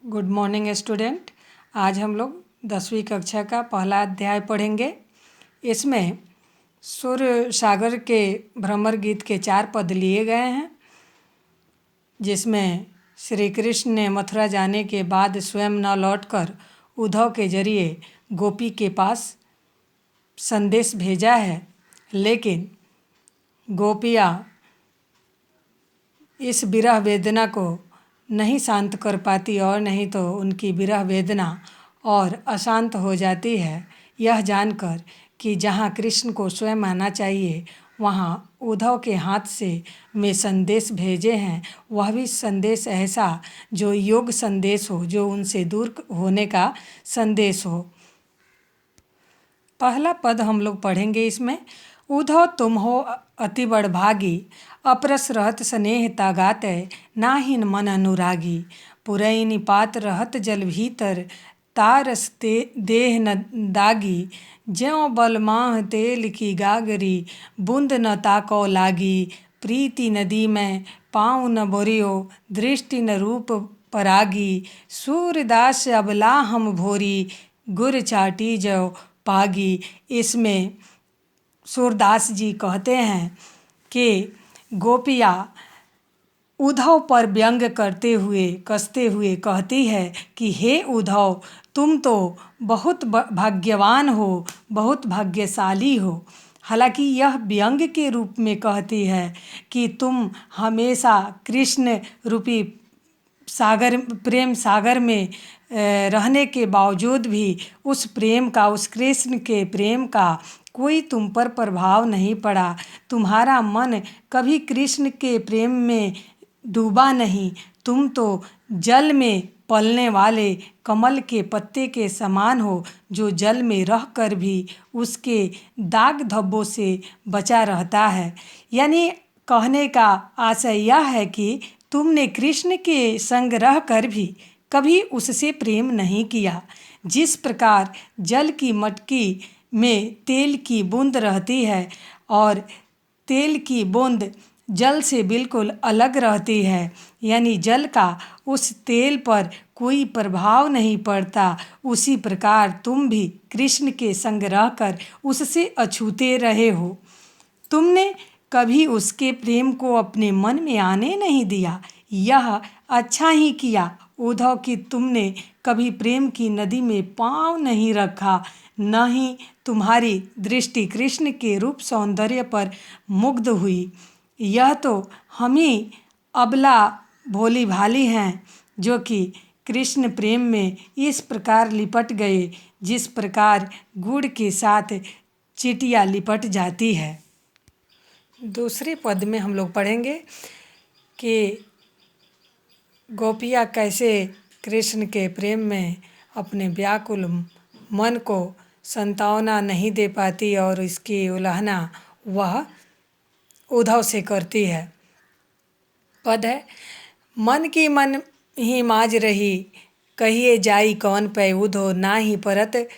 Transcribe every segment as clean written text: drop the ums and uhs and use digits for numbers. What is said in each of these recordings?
Good morning student. आज हम लोग 10वीं कक्षा का पहला अध्याय पढ़ेंगे। इसमें सूर्य सागर के भ्रमर गीत के 4 पद लिए गए हैं, जिसमें श्री कृष्ण ने मथुरा जाने के बाद स्वयं न लौटकर उद्धव के जरिए गोपी के पास संदेश भेजा है, लेकिन गोपियाँ इस विरह वेदना को नहीं शांत कर पाती और नहीं तो उनकी विरह वेदना और अशांत हो जाती है, यह जानकर कि जहाँ कृष्ण को स्वयं आना चाहिए वहाँ उद्धव के हाथ से मैं संदेश भेजे हैं, वह भी संदेश ऐसा जो योग संदेश हो, जो उनसे दूर होने का संदेश हो। पहला पद हम लोग पढ़ेंगे। इसमें उद्धव तुम हो अति बड़भागी, अपरस रहत स्नेह तागाते, नाहिन मन अनुरागी, पुरैनी पात रहत जल भीतर, तारस ते देह न दागी, ज्यों बल माह तेल की गागरी, बूंद न ताको लागी, प्रीति नदी में पाँव न बोरियो, दृष्टि न रूप परागी, सूरदास अबला हम भोरी, गुर चाटी जो पागी। इसमें सूरदास जी कहते हैं कि गोपियाँ उद्धव पर व्यंग करते हुए कसते हुए कहती है कि हे उद्धव, तुम तो बहुत भाग्यवान हो, बहुत भाग्यशाली हो। हालांकि यह व्यंग के रूप में कहती है कि तुम हमेशा कृष्ण रूपी सागर, प्रेम सागर में रहने के बावजूद भी उस प्रेम का, उस कृष्ण के प्रेम का कोई तुम पर प्रभाव नहीं पड़ा। तुम्हारा मन कभी कृष्ण के प्रेम में डूबा नहीं। तुम तो जल में पलने वाले कमल के पत्ते के समान हो, जो जल में रहकर भी उसके दाग धब्बों से बचा रहता है। यानी कहने का आशय यह है कि तुमने कृष्ण के संग रह कर भी कभी उससे प्रेम नहीं किया। जिस प्रकार जल की मटकी में तेल की बूंद रहती है और तेल की बूंद जल से बिल्कुल अलग रहती है, यानी जल का उस तेल पर कोई प्रभाव नहीं पड़ता, उसी प्रकार तुम भी कृष्ण के संग रहकर उससे अछूते रहे हो। तुमने कभी उसके प्रेम को अपने मन में आने नहीं दिया। यह अच्छा ही किया उद्धव कि तुमने कभी प्रेम की नदी में पाँव नहीं रखा, न ही तुम्हारी दृष्टि कृष्ण के रूप सौंदर्य पर मुग्ध हुई। यह तो हम ही अबला भोली भाली हैं, जो कि कृष्ण प्रेम में इस प्रकार लिपट गए जिस प्रकार गुड़ के साथ चींटियाँ लिपट जाती है। दूसरे पद में हम लोग पढ़ेंगे कि गोपियाँ कैसे कृष्ण के प्रेम में अपने व्याकुल मन को संतावना नहीं दे पाती और इसकी उल्लंघना वह उद्धव से करती है। पद है, मन की मन ही माज रही, कहिए जाई कौन पै उद्धव, ना ही परत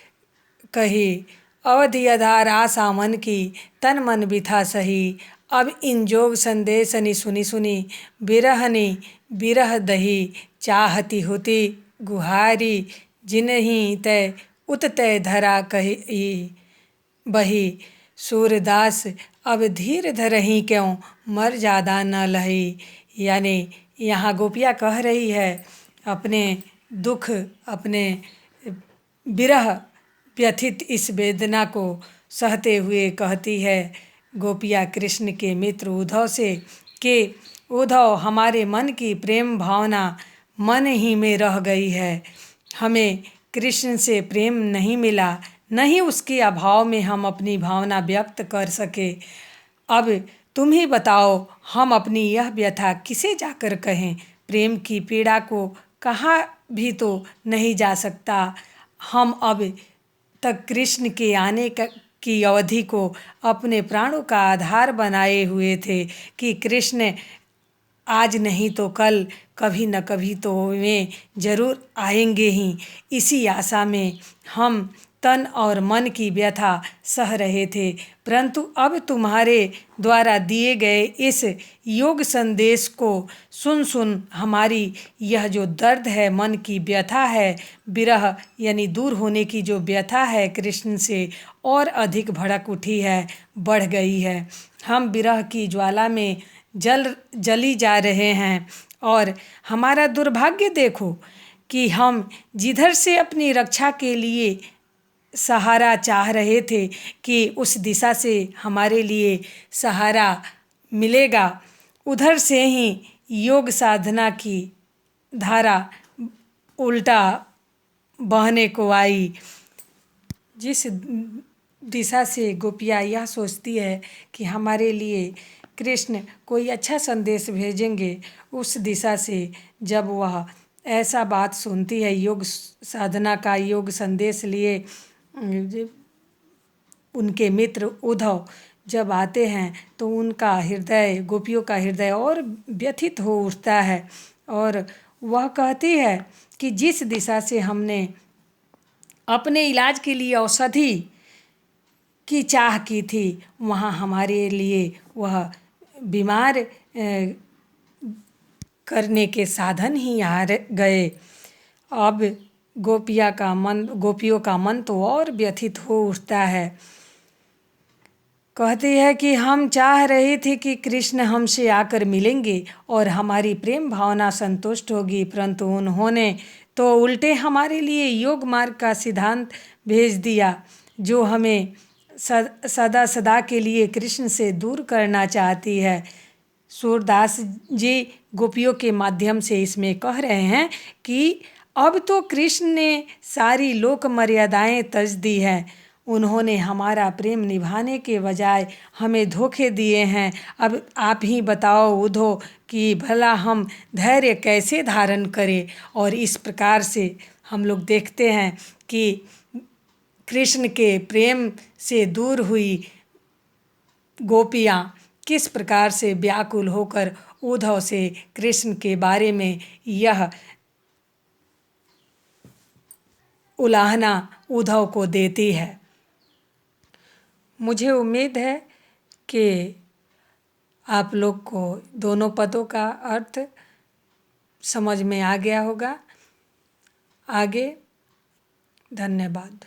कही, अवधि आधार आशा मन की, तन मन बिथा सही, अब इन जोग संदेश नि सुनी सुनी, बिरहनि बिरह दही, चाहती होती गुहारी, जिनहि तय उत तय धरा कही बही, सूरदास अब धीर धरही क्यों, मर ज्यादा न लही। यानी यहाँ गोपियाँ कह रही है अपने दुख, अपने विरह व्यथित इस वेदना को सहते हुए कहती है गोपियाँ कृष्ण के मित्र उद्धव से कि उद्धव, हमारे मन की प्रेम भावना मन ही में रह गई है। हमें कृष्ण से प्रेम नहीं मिला, नहीं उसके अभाव में हम अपनी भावना व्यक्त कर सके। अब तुम ही बताओ, हम अपनी यह व्यथा किसे जाकर कहें। प्रेम की पीड़ा को कहाँ भी तो नहीं जा सकता। हम अब तक कृष्ण के आने की अवधि को अपने प्राणों का आधार बनाए हुए थे कि कृष्ण आज नहीं तो कल, कभी न कभी तो वे जरूर आएंगे ही। इसी आशा में हम तन और मन की व्यथा सह रहे थे, परंतु अब तुम्हारे द्वारा दिए गए इस योग संदेश को सुन हमारी यह जो दर्द है, मन की व्यथा है, विरह यानी दूर होने की जो व्यथा है कृष्ण से, और अधिक भड़क उठी है, बढ़ गई है। हम विरह की ज्वाला में जली जा रहे हैं और हमारा दुर्भाग्य देखो कि हम जिधर से अपनी रक्षा के लिए सहारा चाह रहे थे कि उस दिशा से हमारे लिए सहारा मिलेगा, उधर से ही योग साधना की धारा उल्टा बहने को आई। जिस दिशा से गोपियाँ यह सोचती है कि हमारे लिए कृष्ण कोई अच्छा संदेश भेजेंगे, उस दिशा से जब वह ऐसा बात सुनती है, योग साधना का योग संदेश लिए उनके मित्र उद्धव जब आते हैं तो उनका हृदय, गोपियों का हृदय और व्यथित हो उठता है और वह कहती है कि जिस दिशा से हमने अपने इलाज के लिए औषधि की चाह की थी, वहाँ हमारे लिए वह बीमार करने के साधन ही आ गए। अब गोपियों का मन तो और व्यथित हो उठता है। कहती है कि हम चाह रहे थे कि कृष्ण हमसे आकर मिलेंगे और हमारी प्रेम भावना संतुष्ट होगी, परंतु उन्होंने तो उल्टे हमारे लिए योग मार्ग का सिद्धांत भेज दिया, जो हमें सदा के लिए कृष्ण से दूर करना चाहती है। सूरदास जी गोपियों के माध्यम से इसमें कह रहे हैं कि अब तो कृष्ण ने सारी लोक मर्यादाएं तज दी है, उन्होंने हमारा प्रेम निभाने के बजाय हमें धोखे दिए हैं। अब आप ही बताओ उद्धव कि भला हम धैर्य कैसे धारण करें। और इस प्रकार से हम लोग देखते हैं कि कृष्ण के प्रेम से दूर हुई गोपियाँ किस प्रकार से व्याकुल होकर उद्धव से कृष्ण के बारे में यह उलाहना उद्धव को देती है। मुझे उम्मीद है कि आप लोग को दोनों पदों का अर्थ समझ में आ गया होगा। आगे धन्यवाद।